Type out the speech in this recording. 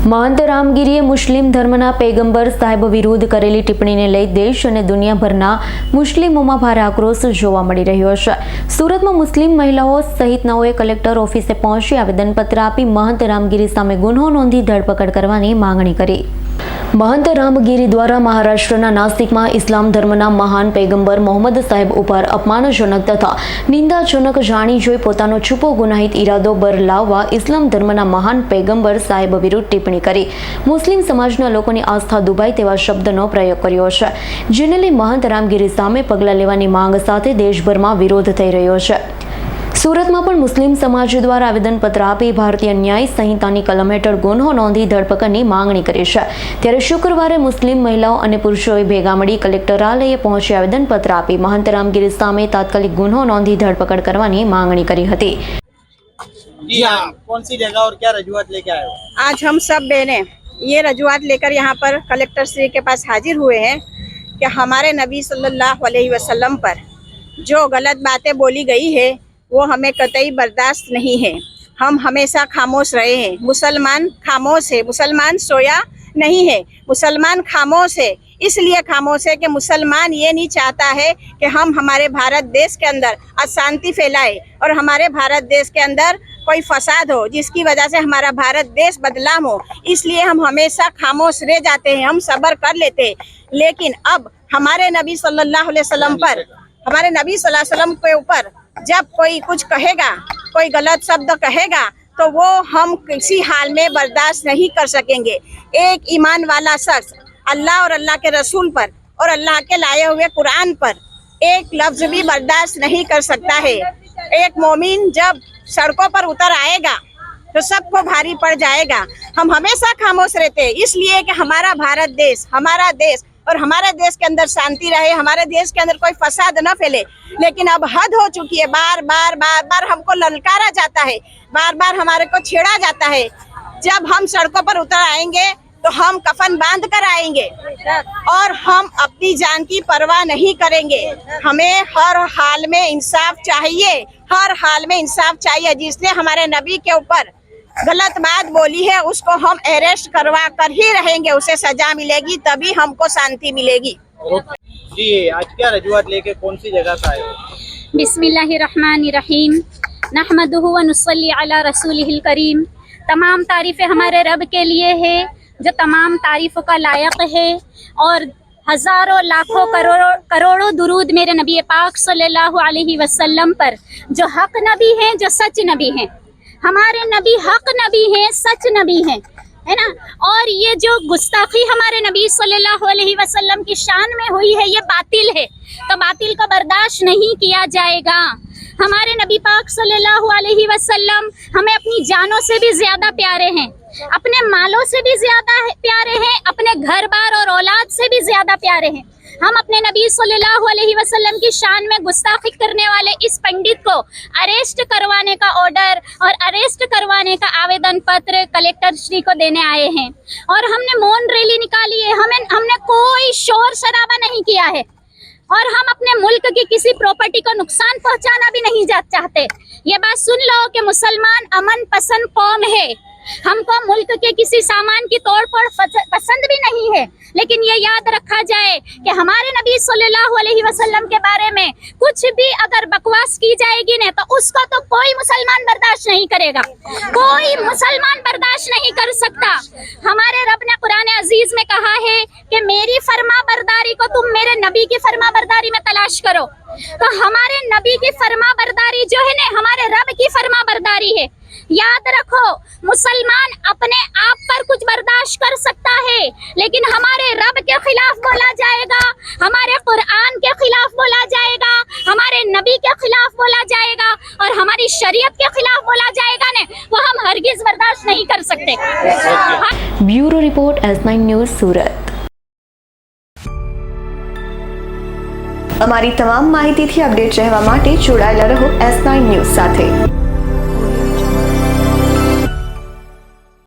महंत रामगिरीए मुस्लिम धर्मना पैगंबर साहेब विरुद्ध करेली टिप्पणीने लई देश અને દુનિયાભરના મુસ્લિમોમાં ભારે આક્રોશ જોવા મળી રહ્યો છે। સુરતમાં મુસ્લિમ મહિલાઓ સહિતનાઓએ કલેક્ટર ઓફિસે પહોંચી આવેદનપત્ર આપી महंत રામગીરી સામે ગુનો નોંધી ધરપકડ કરવાની માંગણી કરી। महंत रामगिरी द्वारा महाराष्ट्रना नासिकમાં इस्लाम धर्मना महान पैगंबर मोहम्मद साहेब ઉપર अपमानजनक तथा निंदाजनक जाणी जोई પોતાનો છુપો ગુનાહિત ઈરાદો બરલાવવા इस्लाम धर्मना महान पैगंबर साहेब विरुद्ध टिप्पणी કરી मुस्लिम समाजना लोकोनी आस्था दुबाई तेवा शब्दનો प्रयोग કર્યો છે, જેને લઈ महंत रामगिरी સામે પગલાં લેવાની માંગ સાથે દેશભરમાં વિરોધ થઈ રહ્યો છે। सूरत में पण मुस्लिम समाज द्वारा आवेदनपत्र आपी भारतीय न्याय संहितानी कलम हेठळ गुन्हो नोंधी धरपकड़नी मांगणी करी छे। त्यारे शुक्रवारे मुस्लिम महिलाओं और पुरुषोए भेगा मळी कलेक्टरालये पहोंची आवेदनपत्र आपी महंत रामगिरी सामे तात्कालिक गुन्हो नोंधी धरपकड़ करवानी मांगणी करी हती। जी हाँ, कौन सी जगह और क्या रजूआत लेके आए हो? आज हम सब बहनें ये रजूआत लेकर यहाँ पर कलेक्टर श्री के पास हाजिर हुए हैं कि हमारे नबी सल्लल्लाहु अलैहि वसल्लम पर जो गलत बातें बोली गई है वो हमें कतई बर्दाश्त नहीं है। हम हमेशा खामोश रहे हैं। मुसलमान खामोश है, मुसलमान सोया नहीं है, मुसलमान खामोश है। इसलिए खामोश है कि मुसलमान ये नहीं चाहता है कि हम हमारे भारत देश के अंदर अशांति फैलाए और हमारे भारत देश के अंदर कोई फसाद हो जिसकी वजह से हमारा भारत देश बदनाम हो। इसलिए हम हमेशा खामोश रह जाते हैं, हम सब्र कर लेते हैं। लेकिन अब हमारे नबी सल्लल्लाहु अलैहि वसल्लम पर, हमारे नबी सल्लल्लाहु अलैहि वसल्लम के ऊपर जब कोई कुछ कहेगा, कोई गलत शब्द कहेगा तो वो हम किसी हाल में बर्दाश्त नहीं कर सकेंगे। एक ईमान वाला शख्स अल्लाह और अल्लाह के रसूल पर और अल्लाह के लाए हुए कुरान पर एक लफ्ज भी बर्दाश्त नहीं कर सकता है। एक मोमिन जब सड़कों पर उतर आएगा तो सबको भारी पड़ जाएगा। हम हमेशा खामोश रहते हैं इसलिए कि हमारा भारत देश, हमारा देश और हमारे देश के अंदर शांति रहे, हमारे देश के अंदर कोई फसाद न फैले। लेकिन अब हद हो चुकी है। बार बार हमको ललकारा जाता है, बार बार हमारे को छेड़ा जाता है। जब हम सड़कों पर उतर आएंगे तो हम कफन बांध कर आएंगे और हम अपनी जान की परवाह नहीं करेंगे। हमें हर हाल में इंसाफ चाहिए, हर हाल में इंसाफ चाहिए। जिसने हमारे नबी के ऊपर गलत बात बोली है उसको हम अरेस्ट करवा कर ही रहेंगे, उसे सजा मिलेगी, तभी हमको शांति मिलेगी। जी, आज क्या रजूआत लेके कौन सी जगह से आए हो? बिस्मिल्लाहिर्रहमानिर्रहीम, नहमदुहु व नुसल्ली अला रसूलिहिल करीम। तमाम तारीफ़ें हमारे रब के लिए है जो तमाम तारीफ़ों का लायक है और हज़ारों लाखों करोड़ों दुरूद मेरे नबी पाक सल्लल्लाहु अलैहि वसल्लम पर जो हक नबी हैं, जो सच नबी हैं। हमारे नबी हक नबी हैं, सच नबी हैं, है ना। और ये जो गुस्ताखी हमारे नबी सल्लल्लाहु अलैहि वसल्लम की शान में हुई है ये बातिल है, तो बातिल का बर्दाश्त नहीं किया जाएगा। हमारे नबी पाक सल्लल्लाहु अलैहि वसल्लम हमें अपनी जानों से भी ज्यादा प्यारे हैं, अपने मालों से भी ज्यादा प्यारे हैं, अपने घर बार और औलाद से भी ज्यादा प्यारे हैं। हम अपने नबी सल्लल्लाहु अलैहि वसल्लम की शान में गुस्ताखी करने वाले इस पंडित को अरेस्ट करवाने का ऑर्डर और अरेस्ट करवाने का आवेदन पत्र कलेक्टर श्री को देने आए हैं। और हमने मौन रैली निकाली है, हमने कोई शोर शराबा नहीं किया है और हम अपने मुल्क की किसी प्रॉपर्टी को नुकसान पहुंचाना भी नहीं चाहते। ये बात सुन लो कि मुसलमान अमन पसंद कौम है। हमको मुल्क के किसी सामान की तोड़फोड़ पसंद भी नहीं है। लेकिन ये याद रखा जाए कि हमारे नबी सल्लल्लाहु अलैहि वसल्लम के बारे में कुछ भी अगर बकवास की जाएगी ना तो उसको तो कोई मुसलमान बर्दाश्त नहीं करेगा, कोई मुसलमान बर्दाश्त नहीं कर सकता। हमारे रब ने कुरान अजीज में कहा है कि मेरी फर्मा बरदारी को तुम मेरे नबी की फर्मा बरदारी में तलाश करो। तो हमारे नबी की फर्मा बरदारी जो है ना हमारे रब की फर्मा बरदारी है। याद रखो, मुसलमान अपने आप पर कुछ बर्दाश्त कर सकता है लेकिन हमारे रब के खिलाफ बोला जाएगा, हमारे कुरान के खिलाफ बोला जाएगा, हमारे नबी के खिलाफ बोला जाएगा और हमारी शरीयत के खिलाफ बोला जाएगा ने वो हम हरगिज बर्दाश्त नहीं कर सकते। ब्यूरो रिपोर्ट S9 न्यूज़ सूरत। અમારી તમામ માહિતીથી અપડેટ રહેવા માટે જોડાયેલા રહો S9 ન્યૂઝ સાથે।